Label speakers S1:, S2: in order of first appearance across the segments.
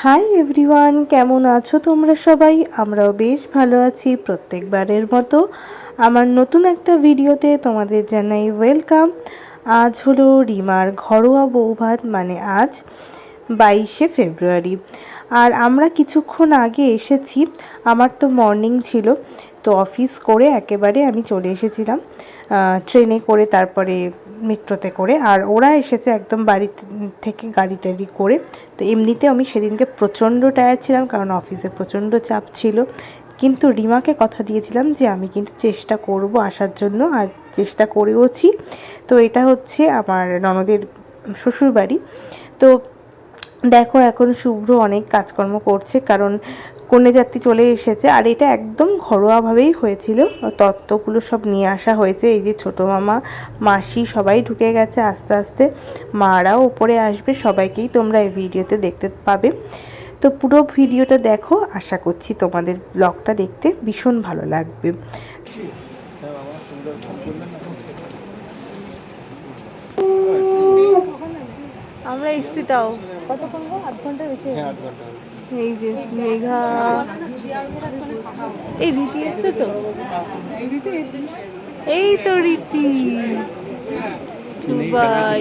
S1: Hi everyone, কেমন আছো তোমরা সবাই? আমরাও বেশ ভালো আছি প্রত্যেকবারের মতো। আমার নতুন একটা ভিডিওতে তোমাদের জানাই ওয়েলকাম। আজ হলো রিমার ঘরোয়া বৌভাত, মানে আজ 22শে ফেব্রুয়ারি। আর আমরা কিছুক্ষণ আগে এসেছি। আমার তো মর্নিং ছিল, তো অফিস করে একেবারে আমি চলে এসেছিলাম ট্রেনে করে, তারপরে মেট্রোতে করে। আর ওরা এসেছে একদম বাড়ি থেকে গাড়ি টাড়ি করে। তো এমনিতে আমি সেদিনকে প্রচণ্ড টায়ার্ড ছিলাম, কারণ অফিসে প্রচণ্ড চাপ ছিল। কিন্তু রিমাকে কথা দিয়েছিলাম যে আমি কিন্তু চেষ্টা করব আসার জন্য, আর চেষ্টা করেওছি। তো এটা হচ্ছে আমার ননদের শ্বশুরবাড়ি। তো দেখো এখন শুভ্র অনেক কাজকর্ম করছে, কারণ কন্যাযাত্রী চলে এসেছে। আর এটা একদম ঘরোয়াভাবেই হয়েছিল, তত্ত্বগুলো সব নিয়ে আসা হয়েছে। এই যে ছোটো মামা, মাসি সবাই ঢুকে গেছে আস্তে আস্তে, মারাও উপরে আসবে। সবাইকেই তোমরা এই ভিডিওতে দেখতে পাবে। তো পুরো ভিডিওটা দেখো, আশা করছি তোমাদের ব্লগটা দেখতে ভীষণ ভালো লাগবে। আমরা এসছি, তাও কতক্ষণ গো? 8 ঘন্টা বেশি। এই যে মেঘা, এই রীতি এসছে তো, এই তো রীতি দুবাই।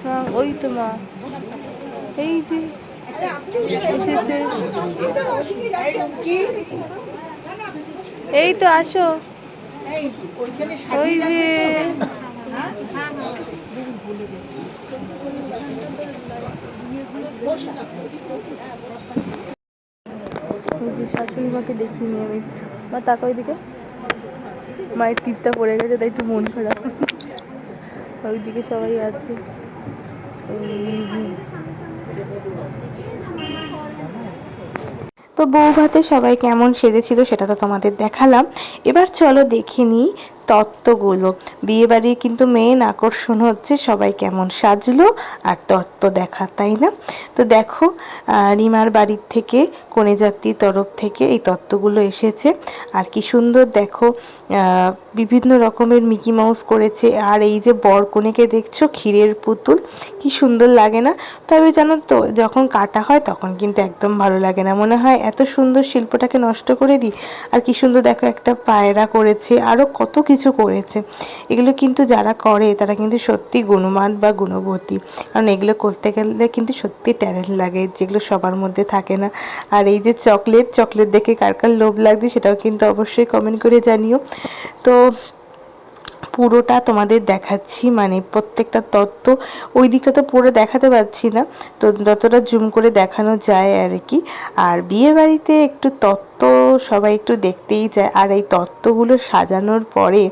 S1: হ্যাঁ ওই তো মা, এই যে এসেছে। এই তো আসো, ওই যে শাশুড়ি মাকে দেখিয়ে নিয়ে আমি একটু, মা তাকাও ওইদিকে, মায়ের টিপটা পড়ে গেছে তাই একটু মন খারাপ। ওইদিকে সবাই আছে। তো বৌভাতে সবাই কেমন সেজেছিল সেটা তো তোমাদের দেখালাম। এবার চলো দেখে নিই তত্ত্বগুলো। বিয়েবাড়ির কিন্তু মেন আকর্ষণ হচ্ছে সবাই কেমন সাজলো আর তত্ত্ব দেখা, তাই না? তো দেখো রিমার বাড়ির থেকে কনেযাত্রীর তরফ থেকে এই তত্ত্বগুলো এসেছে। আর কি সুন্দর দেখো, বিভিন্ন রকমের মিকি মাউস করেছে। আর এই যে বর কনেকে দেখছো, ক্ষীরের পুতুল, কি সুন্দর লাগে না? তবে জানো তো, যখন কাটা হয় তখন কিন্তু একদম ভালো লাগে না, মনে হয় এত সুন্দর শিল্পটাকে নষ্ট করে দিই। আর কি সুন্দর দেখো, একটা পায়রা করেছে, আরও কত কিছু করেছে। এগুলো কিন্তু যারা করে তারা কিন্তু সত্যি গুণমান বা গুণবতী, কারণ এগুলো করতে গেলে কিন্তু সত্যি ট্যালেন্ট লাগে, যেগুলো সবার মধ্যে থাকে না। আর এই যে চকলেট, চকলেট দেখে কার কার লোভ লাগছে সেটাও কিন্তু অবশ্যই কমেন্ট করে জানিও। তো পুরোটা তোমাদের দেখাচ্ছি, মানে প্রত্যেকটা তত্ত্ব। ওই দিকটা তো পুরো দেখাতে পারছি না, তো যতটা জুম করে দেখানো যায় আর কি। আর বিয়ে বাড়িতে একটু তত্ত্ব সবাই একটু দেখতেই যায়। আর এই তত্ত্বগুলো সাজানোর পরে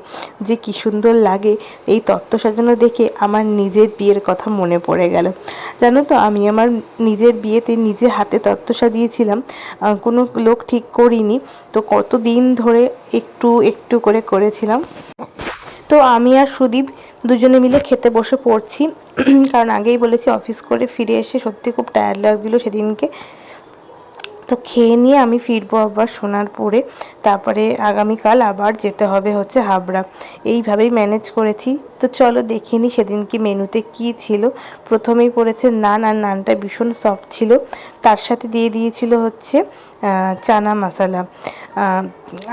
S1: যে কি সুন্দর লাগে, এই তত্ত্ব সাজানো দেখে আমার নিজের বিয়ের কথা মনে পড়ে গেল। জানো তো, আমি আমার নিজের বিয়েতে নিজে হাতে তত্ত্ব সাজিয়েছিলাম, কোনো লোক ঠিক করিনি। তো কত দিন ধরে একটু একটু করে করেছিলাম। তো আমি আর সুদীপ দুজনে মিলে খেতে বসে পড়ছি, কারণ আগেই বলেছি অফিস করে ফিরে এসে সত্যি খুব টায়ার্ড লাগছিলো সেদিনকে। তো খেয়ে নিয়ে আমি ফিরবো আবার সোনারপুরে, তারপরে আগামীকাল আবার যেতে হবে হচ্ছে হাবড়া। এইভাবেই ম্যানেজ করেছি। তো চলো দেখে নিই সেদিন কি মেনুতে কি ছিল। প্রথমেই পড়েছে নান, আর নানটা ভীষণ সফট ছিল। তার সাথে দিয়ে দিয়েছিল হচ্ছে চানা মশলা।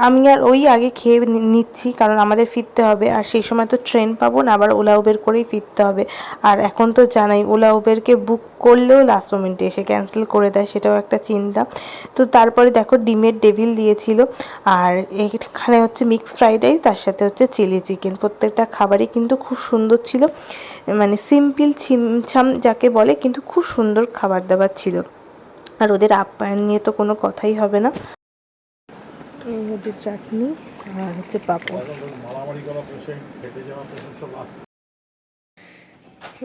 S1: আমি আর ওই আগে খেয়ে নিচ্ছি, কারণ আমাদের ফিরতে হবে, আর সেই সময় তো ট্রেন পাবো না, আবার ওলা উবের করেই ফিরতে হবে। আর এখন তো জানাই ওলা উবেরকে বুক করলেও লাস্ট মোমেন্টে এসে ক্যান্সেল করে দেয়, সেটাও একটা চিন্তা। তো তারপরে দেখো ডিমের ডেভিল দিয়েছিল, আর এখানে হচ্ছে মিক্স ফ্রাইড রাইস, তার সাথে হচ্ছে চিলি চিকেন। প্রত্যেকটা খাবারই কিন্তু খুব সুন্দর ছিল, মানে সিম্পল ছিমছাম যাকে বলে, কিন্তু খুব সুন্দর খাবার দাবার ছিল। আর ওদের আপ্যায়ন নিয়ে তো কোনো কথাই হবে না। এই হচ্ছে চাটনি আর হচ্ছে পাপড়।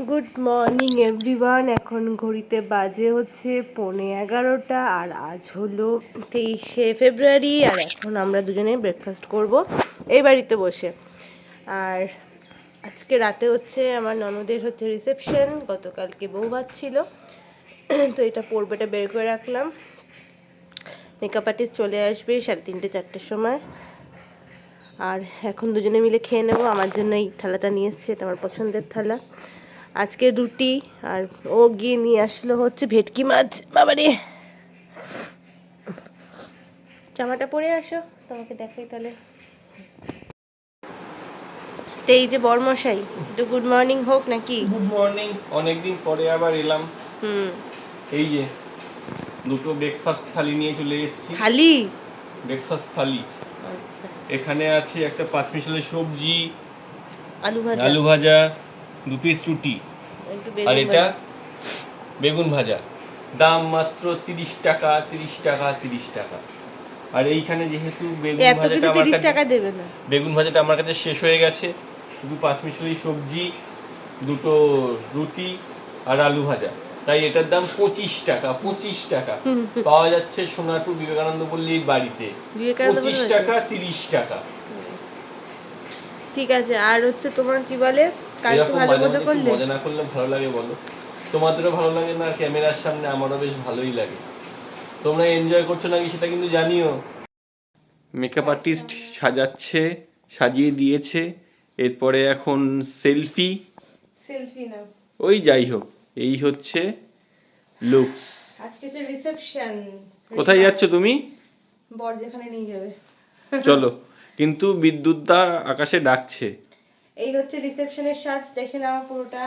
S1: গুড মর্নিং এভরিওয়ান, এখন ঘড়িতে বাজে হচ্ছে 11:15, আর আজ হলো 23শে ফেব্রুয়ারি। আর এখন আমরা দুজনে ব্রেকফাস্ট করব এই বাড়িতে বসে। আর আজকে রাতে হচ্ছে আমার ননদের হচ্ছে রিসেপশন, গতকালকে বৌভাত ছিল। তো এটা পরবো, এটা বের করে রাখলাম। মেকআপ আর্টিস্ট চলে আসবে 3:30 4টের সময়। আর এখন দুজনে মিলে খেয়ে নেবো। আমার জন্য এই থালাটা নিয়ে এসছে, এটা আমার পছন্দের থালা। আজকে রুটি, আর ও গিয়ে নিয়ে আসলো হচ্ছে ভেটকি মাছ। বাবারে, জামাটা পরে আসো, তোমাকে দেখাই তাহলে। তো এই যে বরমশাই, একটু গুড মর্নিং হোক নাকি?
S2: গুড মর্নিং, অনেকদিন পরে আবার এলাম। এই যে দুটো ব্রেকফাস্ট থালি নিয়ে চলে এসেছি।
S1: থালি?
S2: ব্রেকফাস্ট থালি।
S1: আচ্ছা।
S2: এখানে আছে একটা পাঁচমিশালি সবজি,
S1: আলু
S2: ভাজা, 2 পিস রুটি, আর এটা বেগুন ভাজা। দাম মাত্র 30 টাকা, 30 টাকা, 30 টাকা। আর এইখানে যেহেতু বেগুন ভাজাটা আমার
S1: 30 টাকা দেবে না,
S2: বেগুন ভাজাটা আমার কাছে শেষ হয়ে গেছে, শুধু পাঁচমিশালি সবজি, দুটো রুটি আর আলু ভাজা, তাই এটার দাম 25 টাকা। 25 টাকা পাওয়া যাচ্ছে সোনাটু বিবেকানন্দ পল্লীর বাড়িতে। 25 টাকা, 30 টাকা।
S1: ঠিক আছে। আর হচ্ছে তোমার কি বলে, কালকে ভালো মজা করলে?
S2: মজা না করলে ভালো লাগে বলো? তোমাদেরও ভালো লাগে না? ক্যামেরার সামনে আমারও বেশ ভালোই লাগে। তোমরা এনজয় করছো নাকি সেটা কিন্তু জানিও। মেকআপ আর্টিস্ট সাজাচ্ছে, সাজিয়ে দিয়েছে। এরপরে এখন সেলফি
S1: না,
S2: ওই যাই হোক, এই হচ্ছে লুকস।
S1: আজকে যে রিসেপশন।
S2: কোথায় যাচ্ছ তুমি?
S1: বর যেখানে নিয়ে যাবে।
S2: চলো, কিন্তু বিদ্যুৎদা আকাশে ডাকছে।
S1: এই হচ্ছে রিসেপশনের সাজ, দেখে নাও পুরোটা।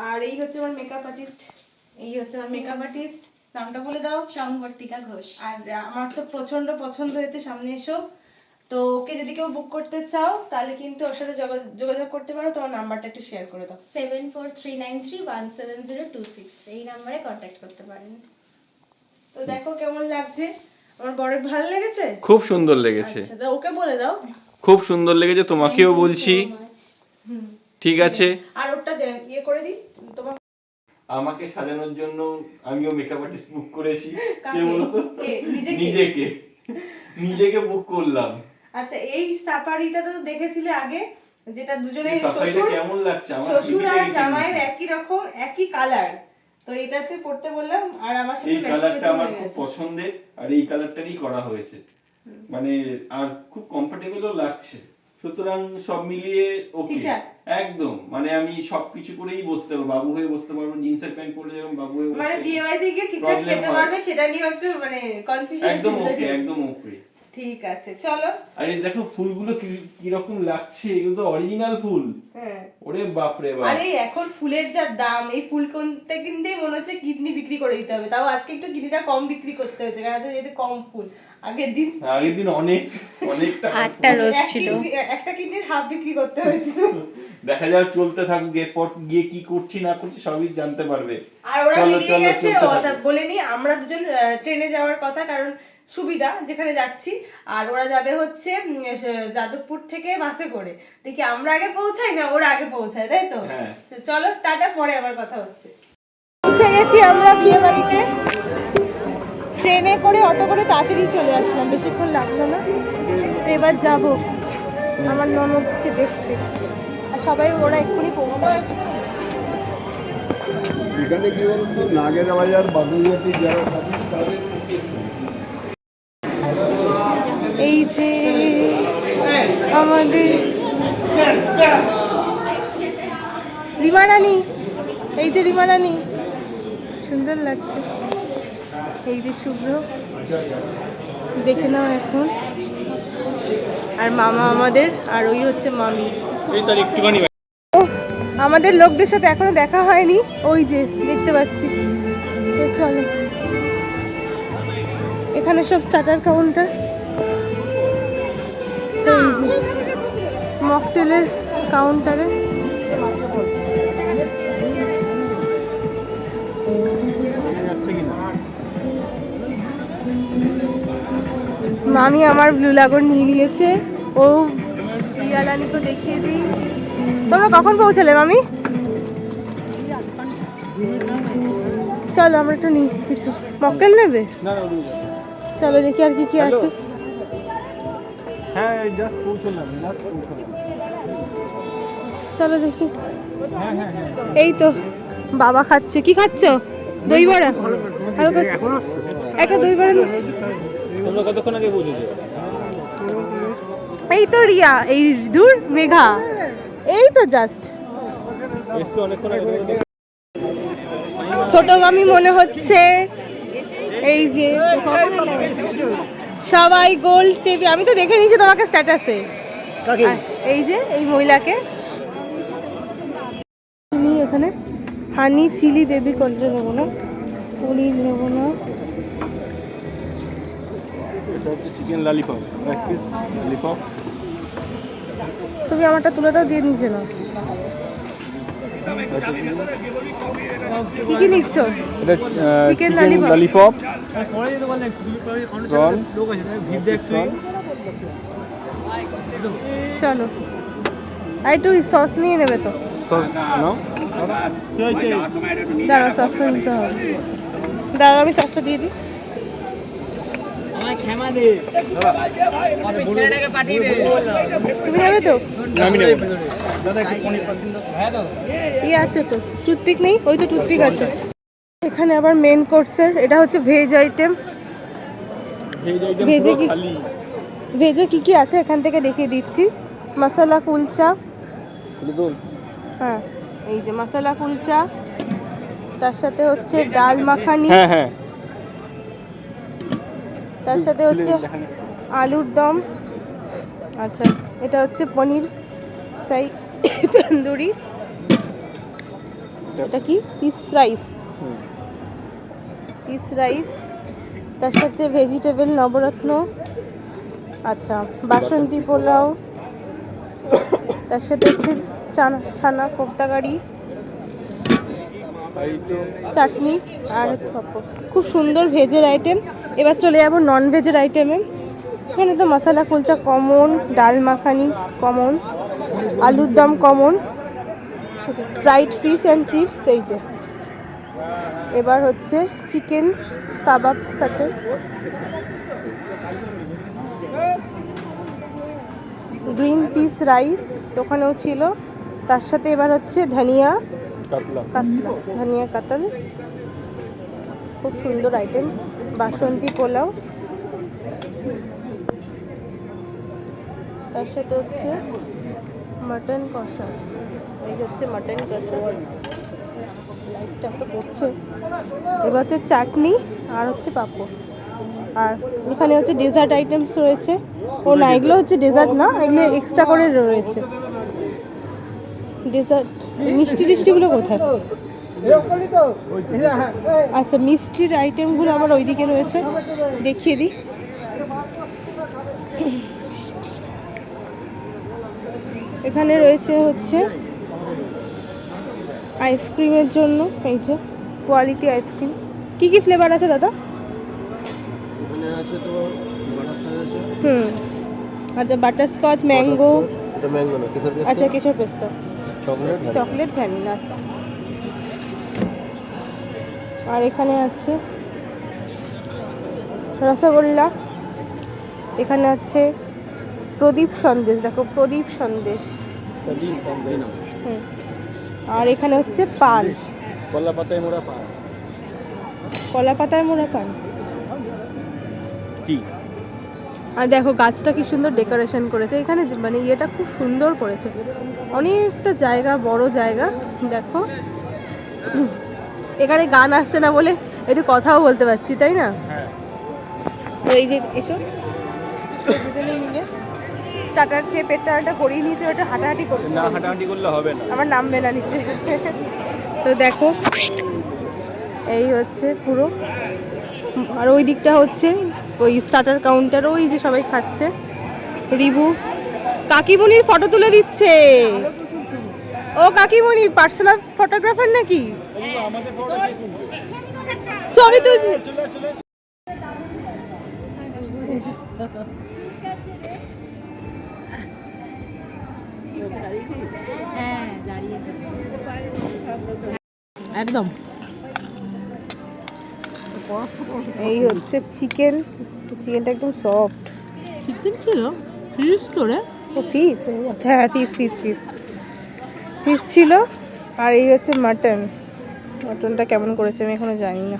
S1: আর এই হচ্ছে আমার মেকআপ আর্টিস্ট। নামটা বলে দাও।
S3: সংবর্তিকা ঘোষ।
S1: আর আমার তো প্রচন্ড পছন্দ হয়েছে, সামনে এসো। তো ওকে যদি কেউ বুক করতে চাও তাহলে কিন্তু ওর সাথে যোগাযোগ করতে পারো। তোমার নাম্বারটা একটু শেয়ার করে দাও।
S3: 7439317026, এই নাম্বারে কন্ট্যাক্ট করতে পারেন।
S1: তো দেখো কেমন লাগছে, আমার বরের ভালো লেগেছে?
S2: খুব সুন্দর লেগেছে।
S1: আচ্ছা, তো ওকে বলে দাও
S2: খুব সুন্দর লেগেছে, তোমাকেও বলছি। ঠিক আছে।
S1: আর ওটা ইয়ে করে দিই তোমার।
S2: আমাকে সাজানোর জন্য আমিও মেকআপ আর্টিস্ট বুক করেছি। কে বলতো? নিজেকে বুক করলাম।
S1: আচ্ছা, এই সাফারিটা তো দেখেছিলে আগে, যেটা দুজনেই
S2: সাফারিটা কেমন লাগছে? আমার
S1: শ্বশুর আর জামাইয়ের একই রকম, একই কালার। তো এটা হচ্ছে পড়তে বললাম, আর আমার সাথে
S2: এই কালারটা আমার খুব পছন্দের, আর এই কালারটারই করা হয়েছে। মানে আর খুব কমফোর্টেবলও লাগছে। সুতরাং সব মিলিয়ে ওকে একদম। মানে আমি সবকিছু করেই বসতে পারবো, বাবু হয়ে বসতে পারবো, জিন্সের প্যান্ট পরে যেরকম বাবু হয়ে বসতে,
S1: মানে বিয়ে বাড়িতে গিয়ে ঠিকঠাক খেতে পারবে, সেটা নিয়ে একটু মানে কনফিউশন।
S2: একদম ওকে, একদম ওকে।
S1: ঠিক আছে, চলো।
S2: আরে দেখো ফুলগুলো কি রকম লাগছে, এগুলো তো অরিজিনাল ফুল।
S1: হ্যাঁ,
S2: ওরে বাপ রে বাপ।
S1: আরে এখন ফুলের যা দাম, এই ফুল কিনতে কিনতে মনে হচ্ছে কিডনি বিক্রি করে দিতে হবে। তাও আজকে একটু কিডনিটা কম বিক্রি করতে হয়েছে, কারণ যেহেতু কম ফুল। আগের দিন অনেক টাকা, একটা রোজ ছিল, একটা কিডনির হাফ বিক্রি করতে হয়েছে।
S2: দেখা যাক, চলতে থাকুক, এরপর গিয়ে কি করছি না করছি সবই জানতে পারবে।
S1: আর ওরা বেরিয়ে গেছে, বলেনি আমরা দুজন ট্রেনে যাওয়ার কথা, কারণ সুবিধা যেখানে যাচ্ছি। আর ওরা যাবে হচ্ছে যাদবপুর থেকে বাসে করে। দেখি আমরা আগে পৌঁছাই না ওরা আগে পৌঁছায়, তাই তো? চলো টাটা, পরে আবার কথা হচ্ছে। পৌঁছে গেছি আমরা বিয়ে বাড়িতে। ট্রেনে করে, অটো করে তাড়াতাড়ি চলে আসলাম, বেশিক্ষণ লাগলো না। তো এবার যাব আমার ননদকে দেখতে, আর সবাই ওরা এক্ষুনি পৌঁছায়।
S4: এখানে কি বলতো, নাগের বাজার, বাদুড়িয়াটি যারা থাকেন তাদের
S1: এই যে আমাদের রিমা রানী, এই যে রিমা রানী, সুন্দর লাগছে। এই যে শুভ্র, দেখে নাও এখন। আর মামা আমাদের, আর ওই হচ্ছে মামি। আমাদের লোকদের সাথে এখনো দেখা হয়নি, ওই যে দেখতে পাচ্ছি। চলো, এখানে সব স্টার্টার কাউন্টার। এই যে মকটেলের কাউন্টারে মামি আমার ব্লু লাগর নিয়ে নিয়েছে। ও রিয়া রানীকে দেখিয়ে দিই। তোমরা কখন পৌঁছালে মামি? চলো আমরা একটু নিই, কিছু মকটেল নেবে? চলো দেখি আর কি আছে। চলো দেখি। এই তো বাবা খাচ্ছে। কি খাচ্ছ? দই বড়া? একটা দই বড়া।
S2: কতক্ষণ আগে পৌঁছেছো?
S1: এই তো রিয়া, এই দূর মেঘা, এই তো জাস্ট।
S2: এসছে অনেকক্ষণ আগে থেকে।
S1: ছোট মামি মনে হচ্ছে। এই যে সবাই গোল টিভি, আমি তো দেখে নিয়েছি তোমাকে স্ট্যাটাসে। এই যে এই মহিলাকে তুমি এখানে হানি চিলি বেবি কর্ন নেবো না, পনির নেবো না।
S2: এটা হচ্ছে চিকেন ললিপপ, এক পিস ললিপপ।
S1: তুমি আমারটা তুলে দাও, দিয়ে নিচে নাও। কি কি নিচ্ছ?
S2: এটা
S1: চিকেন
S2: চিকেন ললিপপ,
S1: চলো। আর একটু সস নিয়ে নেবে তো? দাঁড়াও, সসটা নিতে হবে। দাঁড়াও, আমি সসটা দিয়ে দিই। তুমি নেবে তো? ইয়ে আছে তো, টুথপিক নেই? ওই তো টুথপিক আছে। এখানে আবার মেন কোর্সের, এটা হচ্ছে ভেজ আইটেম। ভেজে কি ভেজে কি কি আছে এখান থেকে দেখিয়ে দিচ্ছি। মশলা কুলচা, হ্যাঁ এই যে মশলা কুলচা, তার সাথে হচ্ছে ডাল মাখানি,
S2: হ্যাঁ হ্যাঁ,
S1: তার সাথে হচ্ছে আলুর দম। আচ্ছা, এটা হচ্ছে পনির সাই তন্দুরি। এটা কি পিস রাইস, পিস রাইস, তার সাথে ভেজিটেবল নবরত্ন। আচ্ছা, বাসন্তী পোলাও, তার সাথে হচ্ছে ছানা কোপ্তা কারি, চাটনি আর হচ্ছে পাঁপড়। খুব সুন্দর ভেজের আইটেম। এবার চলে যাবো নন ভেজের আইটেমে। এখানে তো মশলা কুলচা কমন, ডাল মাখানি কমন, আলুর দম common, fried fish and chips. এই যে এবার হচ্ছে চিকেন কাবাব সাথে, গ্রিন পিস রাইস ওখানেও ছিল, তার সাথে এবার হচ্ছে ধনিয়া কাতলা, ধনিয়া কাতল। খুব সুন্দর আইটেম। বাসন্তী পোলাও, তার সাথে হচ্ছে মাটন কষা। এই হচ্ছে মাটন কষা, লাইটটা তো পড়ছে। এবার হচ্ছে চাটনি আর হচ্ছে পাঁপড়। আর এখানে হচ্ছে ডেজার্ট আইটেমস রয়েছে। ও না, এগুলো হচ্ছে ডেজার্ট না, এগুলো এক্সট্রা করে রয়েছে ডেজার্ট। মিষ্টি টিষ্টিগুলো কোথায়? আচ্ছা, মিষ্টির আইটেমগুলো আবার ওইদিকে রয়েছে, দেখিয়ে দিই। এখানে রয়েছে হচ্ছে আইসক্রিমের জন্য, এই যে কোয়ালিটি আইসক্রিম। কি কি ফ্লেভার আছে দাদা?
S4: এখানে আছে তো বাটারস্কচ আছে।
S1: আচ্ছা, বাটারস্কচ, ম্যাঙ্গো।
S4: এটা ম্যাঙ্গো না, কেশর পেস্তা।
S1: আচ্ছা, কেশর পেস্তা,
S4: চকলেট,
S1: চকলেট ভ্যানিলা। আচ্ছা, আর এখানে আছে রসগোল্লা। এখানে আছে প্রদীপ সন্দেশ, দেখো প্রদীপ সন্দেশ। আর এখানে হচ্ছে পান,
S2: কলা পাতায় মোড়া পান।
S1: কলা পাতায় মোড়া পান
S2: কি?
S1: আর দেখো গাছটা কি সুন্দর ডেকোরেশন করেছে এখানে, মানে ইয়েটা খুব সুন্দর করেছে। অনেকটা জায়গা, বড় জায়গা। দেখো এখানে গান আসছে না বলে একটু কথাও বলতে পারছি, তাই না? তো এই যে এসো দুজনে মিলে স্টার্টার খেয়ে পেটটা করিয়ে নিয়েছে, ওটা হাঁটাহাঁটি করবে
S2: না, হাঁটাহাঁটি করলে হবে না,
S1: আমার নামবে না নিচে। তো দেখো এই হচ্ছে পুরো। আর ওই দিকটা হচ্ছে ওই স্টার্টার কাউন্টার, ওই যে সবাই খাচ্ছে। রিবু কাকিমণির ফটো তুলে দিচ্ছে। ও কাকিমণি পার্সোনাল ফটোগ্রাফার নাকি? ছবি তুলছি। একদম এই হচ্ছে চিকেন। চিকেনটা একদম সফট। চিকেন ছিল, ফিশ তো রে? ও ফিশ, হ্যাঁ ফিশ ফিশ ফিশ ফিশ ছিল। আর এই হচ্ছে মাটন। মাটনটা কেমন করেছে আমি এখনো জানি না।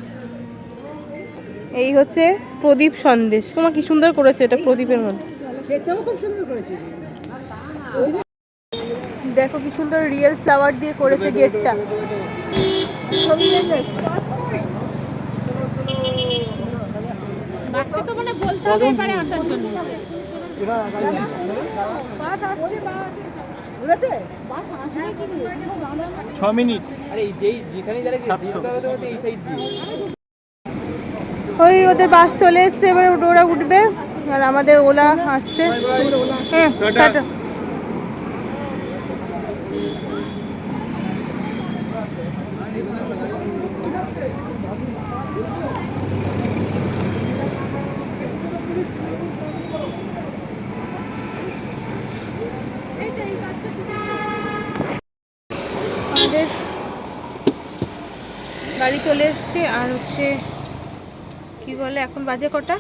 S1: এই হচ্ছে প্রদীপ সন্দেশ। তোমার কি সুন্দর করেছে এটা, প্রদীপের মধ্যে খেতেও খুব সুন্দর করেছে। দেখো কি সুন্দর রিয়েল ফ্লাওয়ার দিয়ে করেছে গেটটা।
S5: বাসকে তো মানে বলতে হবে এবারে আসার জন্য।
S1: ঘুরেছে
S2: 6 মিনিট।
S4: আরে যেখানে যারা এই সাইড দিয়ে
S1: ওই ওদের বাস চলে এসছে, এবার ওরা উঠবে আর আমাদের ওলা আসছে। হ্যাঁ, টাটা। আমাদের গাড়ি চলে এসছে আর হচ্ছে কি বলে এখন বাজে কটা?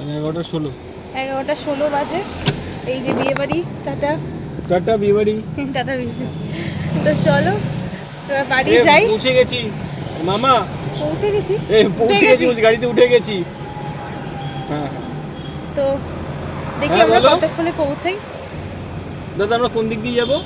S2: 11:16।
S1: 11:16 বাজে। এই যে বিয়ে বাড়ি, টাটা
S2: টাটা বিয়েবাড়ি।
S1: টাটা বিয়ে। তো চলো এবার বাড়ি যাই।
S2: পৌঁছে গেছি মামা,
S1: পৌঁছে গেছি।
S2: পৌঁছে গেছি, গাড়িতে উঠে গেছি। হ্যাঁ
S1: তো দেখি
S2: হ্যাঁ,
S1: আমরা
S2: বলো।
S1: কতক্ষণে পৌঁছাই।
S2: দাদা আমরা কোন দিক দিয়ে যাবো?